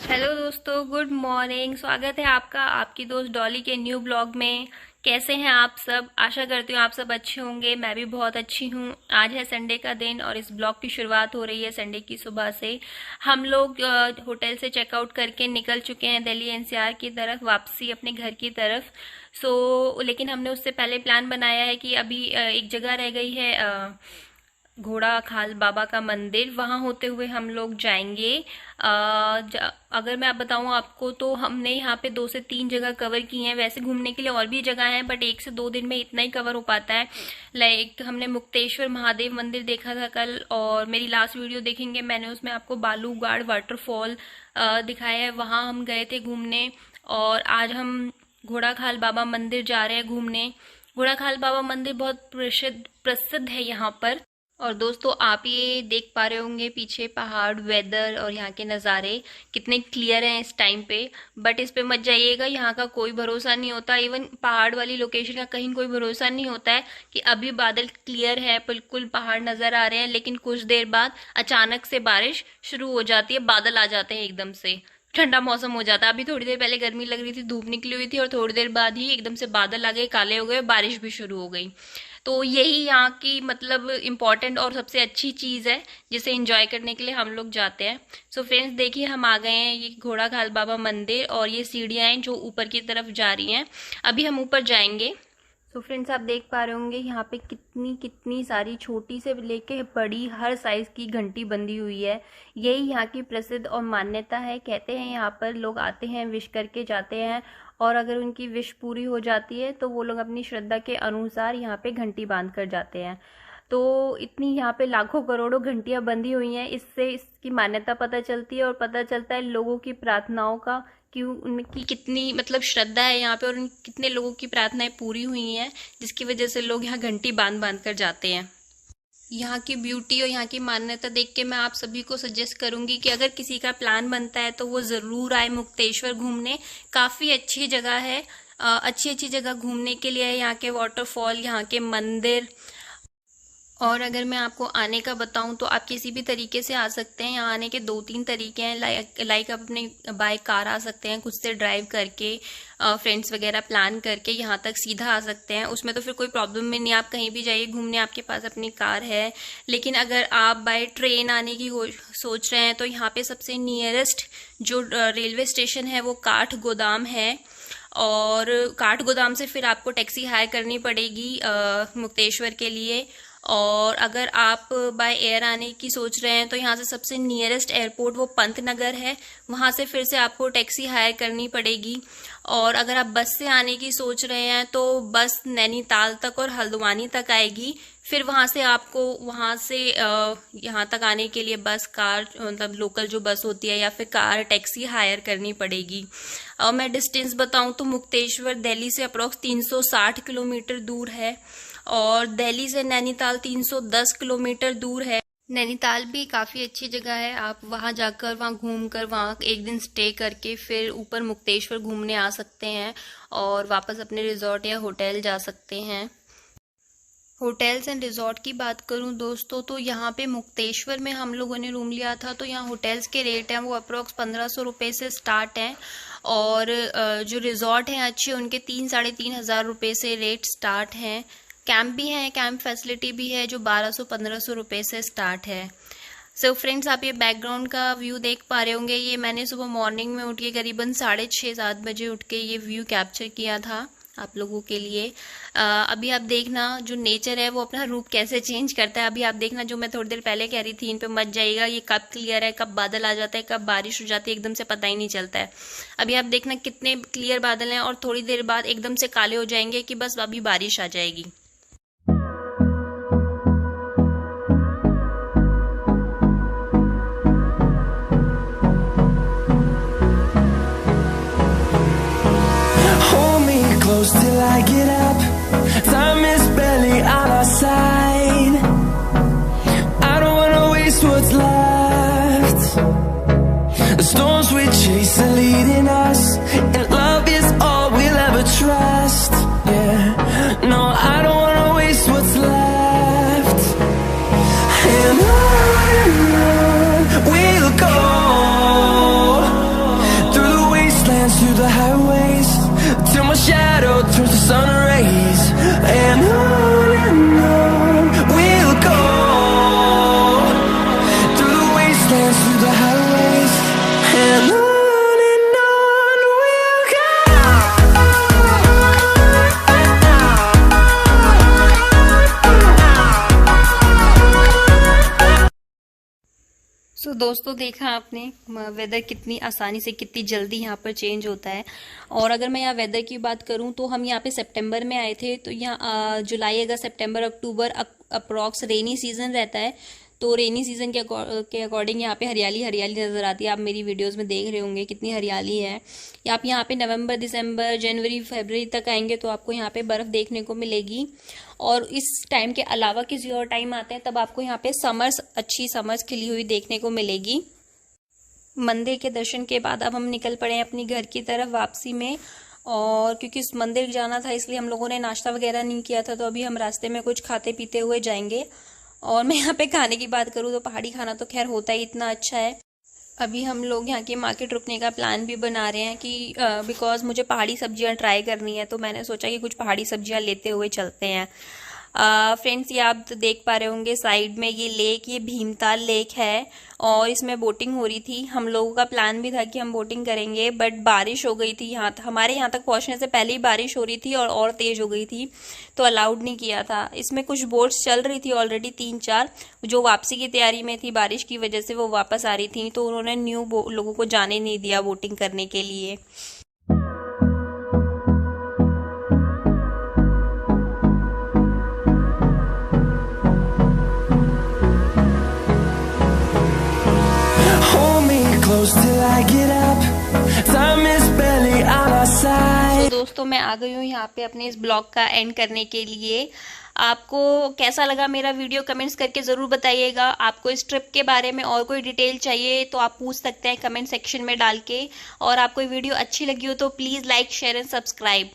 Hello दोस्तों, good morning. स्वागत है आपका आपकी दोस्त डॉली के न्यू ब्लॉग में। कैसे हैं आप सब? आशा करती हूँ आप सब अच्छे होंगे। मैं भी बहुत अच्छी हूँ। आज है संडे का दिन और इस ब्लॉग की शुरुआत हो रही है संडे की सुबह से। हम लोग होटल से चेकआउट करके निकल चुके हैं दिल्ली एनसीआर की तरफ, वापसी अपने घर की तरफ। लेकिन हमने उससे पहले प्लान बनाया है कि अभी एक जगह रह गई है, घोड़ा खाल बाबा का मंदिर, वहां होते हुए हम लोग जाएंगे। अगर मैं आप बताऊं आपको तो हमने यहाँ पे 2 से 3 जगह कवर की हैं। वैसे घूमने के लिए और भी जगह हैं बट 1 से 2 दिन में इतना ही कवर हो पाता है। लाइक हमने मुक्तेश्वर महादेव मंदिर देखा था कल, और मेरी लास्ट वीडियो देखेंगे मैंने उसमें आपको बालूगाड़ वाटरफॉल दिखाया है, वहां हम गए थे घूमने। और आज हम घोड़ा खाल बाबा मंदिर जा रहे हैं घूमने। घोड़ा खाल बाबा मंदिर बहुत प्रसिद्ध है यहाँ पर। और दोस्तों, आप ये देख पा रहे होंगे पीछे पहाड़, वेदर और यहाँ के नज़ारे कितने क्लियर हैं इस टाइम पे। बट इस पे मत जाइएगा, यहाँ का कोई भरोसा नहीं होता। इवन पहाड़ वाली लोकेशन का कहीं कोई भरोसा नहीं होता है कि अभी बादल क्लियर है, बिल्कुल पहाड़ नजर आ रहे हैं, लेकिन कुछ देर बाद अचानक से बारिश शुरू हो जाती है, बादल आ जाते हैं एकदम से, ठंडा मौसम हो जाता है। अभी थोड़ी देर पहले गर्मी लग रही थी, धूप निकली हुई थी, और थोड़ी देर बाद ही एकदम से बादल आ गए, काले हो गए, बारिश भी शुरू हो गई। तो यही यहाँ की मतलब इम्पोर्टेंट और सबसे अच्छी चीज़ है जिसे एंजॉय करने के लिए हम लोग जाते हैं। सो फ्रेंड्स, देखिए हम आ गए हैं ये घोड़ा खाल बाबा मंदिर, और ये सीढ़ियाँ हैं जो ऊपर की तरफ जा रही हैं। अभी हम ऊपर जाएंगे। सो फ्रेंड्स, आप देख पा रहे होंगे यहाँ पे कितनी कितनी सारी छोटी से लेके बड़ी हर साइज की घंटी बंधी हुई है। यही यहाँ की प्रसिद्ध और मान्यता है। कहते हैं यहाँ पर लोग आते हैं, विश करके जाते हैं, और अगर उनकी विश पूरी हो जाती है तो वो लोग अपनी श्रद्धा के अनुसार यहाँ पे घंटी बांध कर जाते हैं। तो इतनी यहाँ पे लाखों करोड़ों घंटियां बंधी हुई हैं, इससे इसकी मान्यता पता चलती है, और पता चलता है लोगों की प्रार्थनाओं का कि उनकी कितनी मतलब श्रद्धा है यहाँ पे, और कितने लोगों की प्रार्थनाएं पूरी हुई हैं, जिसकी वजह से लोग यहाँ घंटी बांध बांध कर जाते हैं। यहाँ की ब्यूटी और यहाँ की मान्यता देख के मैं आप सभी को सजेस्ट करूंगी कि अगर किसी का प्लान बनता है तो वो ज़रूर आए मुक्तेश्वर घूमने। काफ़ी अच्छी जगह है, अच्छी अच्छी जगह घूमने के लिए है। यहाँ के वाटरफॉल, यहाँ के मंदिर, और अगर मैं आपको आने का बताऊं तो आप किसी भी तरीके से आ सकते हैं। यहाँ आने के 2-3 तरीके हैं। लाइक आप अपने बाय कार आ सकते हैं, खुद से ड्राइव करके, फ्रेंड्स वगैरह प्लान करके यहाँ तक सीधा आ सकते हैं। उसमें तो फिर कोई प्रॉब्लम में नहीं, आप कहीं भी जाइए घूमने, आपके पास अपनी कार है। लेकिन अगर आप बाय ट्रेन आने की सोच रहे हैं तो यहाँ पे सबसे नियरेस्ट जो रेलवे स्टेशन है वो काठ गोदाम है, और काठ गोदाम से फिर आपको टैक्सी हायर करनी पड़ेगी मुक्तेश्वर के लिए। और अगर आप बाय एयर आने की सोच रहे हैं तो यहाँ से सबसे नियरेस्ट एयरपोर्ट वो पंत नगर है, वहाँ से फिर से आपको टैक्सी हायर करनी पड़ेगी। और अगर आप बस से आने की सोच रहे हैं तो बस नैनीताल तक और हल्द्वानी तक आएगी। फिर वहाँ से आपको वहाँ से यहाँ तक आने के लिए बस, कार मतलब लोकल जो बस होती है, या फिर कार टैक्सी हायर करनी पड़ेगी। और मैं डिस्टेंस बताऊँ तो मुक्तेश्वर दिल्ली से अप्रॉक्स 360 किलोमीटर दूर है, और दिल्ली से नैनीताल 310 किलोमीटर दूर है। नैनीताल भी काफ़ी अच्छी जगह है, आप वहाँ जाकर, वहाँ घूमकर, वहाँ एक दिन स्टे करके फिर ऊपर मुक्तेश्वर घूमने आ सकते हैं, और वापस अपने रिजॉर्ट या होटल जा सकते हैं। होटल्स एंड रिजॉर्ट की बात करूं दोस्तों तो यहाँ पे मुक्तेश्वर में हम लोगों ने रूम लिया था, तो यहाँ होटल्स के रेट हैं वो अप्रॉक्स 1500 रुपये से स्टार्ट हैं, और जो रिजॉर्ट हैं अच्छे उनके 3-3.5 हज़ार रुपये से रेट स्टार्ट हैं। कैंप भी हैं, कैंप फैसिलिटी भी है जो 1200-1500 रुपये से स्टार्ट है। सो फ्रेंड्स, आप ये बैकग्राउंड का व्यू देख पा रहे होंगे, ये मैंने सुबह मॉर्निंग में उठ के करीबन 6:30-7 बजे उठ के ये व्यू कैप्चर किया था आप लोगों के लिए। अभी आप देखना जो नेचर है वो अपना रूप कैसे चेंज करता है। अभी आप देखना, जो मैं थोड़ी देर पहले कह रही थी, इन पे मत जाइएगा, ये कब क्लियर है, कब बादल आ जाता है, कब बारिश हो जाती है, एकदम से पता ही नहीं चलता है। अभी आप देखना कितने क्लियर बादल हैं, और थोड़ी देर बाद एकदम से काले हो जाएंगे कि बस अभी बारिश आ जाएगी। Till I get up, time is barely on our side. I don't wanna waste what's left. The storms we chase are leading us, and love is all we'll ever trust. Yeah, no, I don't wanna waste what's left. And on we'll go, दोस्तों देखा आपने weather कितनी आसानी से कितनी जल्दी यहाँ पर चेंज होता है। और अगर मैं यहाँ वेदर की बात करूँ तो हम यहाँ पे सितंबर में आए थे, तो यहाँ जुलाई अगस्त सितंबर अक्टूबर अप्रॉक्स रेनी सीजन रहता है। तो रेनी सीजन के अकॉर्डिंग यहाँ पे हरियाली हरियाली नजर आती है। आप मेरी वीडियोस में देख रहे होंगे कितनी हरियाली है। या आप यहाँ पे नवंबर दिसंबर जनवरी फरवरी तक आएंगे तो आपको यहाँ पे बर्फ देखने को मिलेगी। और इस टाइम के अलावा किसी और टाइम आते हैं तब आपको यहाँ पे अच्छी समर्स खिली हुई देखने को मिलेगी। मंदिर के दर्शन के बाद अब हम निकल पड़े हैं अपनी घर की तरफ वापसी में। और क्योंकि इस मंदिर जाना था इसलिए हम लोगों ने नाश्ता वगैरह नहीं किया था, तो अभी हम रास्ते में कुछ खाते पीते हुए जाएंगे। और मैं यहाँ पे खाने की बात करूँ तो पहाड़ी खाना तो खैर होता ही इतना अच्छा है। अभी हम लोग यहाँ की मार्केट रुकने का प्लान भी बना रहे हैं कि बिकॉज मुझे पहाड़ी सब्जियाँ ट्राई करनी है, तो मैंने सोचा कि कुछ पहाड़ी सब्जियाँ लेते हुए चलते हैं। फ्रेंड्स, ये आप देख पा रहे होंगे साइड में ये लेक, ये भीमताल लेक है और इसमें बोटिंग हो रही थी। हम लोगों का प्लान भी था कि हम बोटिंग करेंगे, बट बारिश हो गई थी। हमारे यहाँ तक पहुँचने से पहले ही बारिश हो रही थी और तेज हो गई थी, तो अलाउड नहीं किया था। इसमें कुछ बोट्स चल रही थी ऑलरेडी 3-4, जो वापसी की तैयारी में थी। बारिश की वजह से वो वापस आ रही थी, तो उन्होंने न्यू लोगों को जाने नहीं दिया बोटिंग करने के लिए। Till I get up, time is barely on our side. तो दोस्तों मैं आ गई हूँ यहाँ पे अपने इस ब्लॉग का एंड करने के लिए। आपको कैसा लगा मेरा वीडियो कमेंट्स करके ज़रूर बताइएगा। आपको इस ट्रिप के बारे में और कोई डिटेल चाहिए तो आप पूछ सकते हैं कमेंट सेक्शन में डाल के। और आपको वीडियो अच्छी लगी हो तो please like share and subscribe.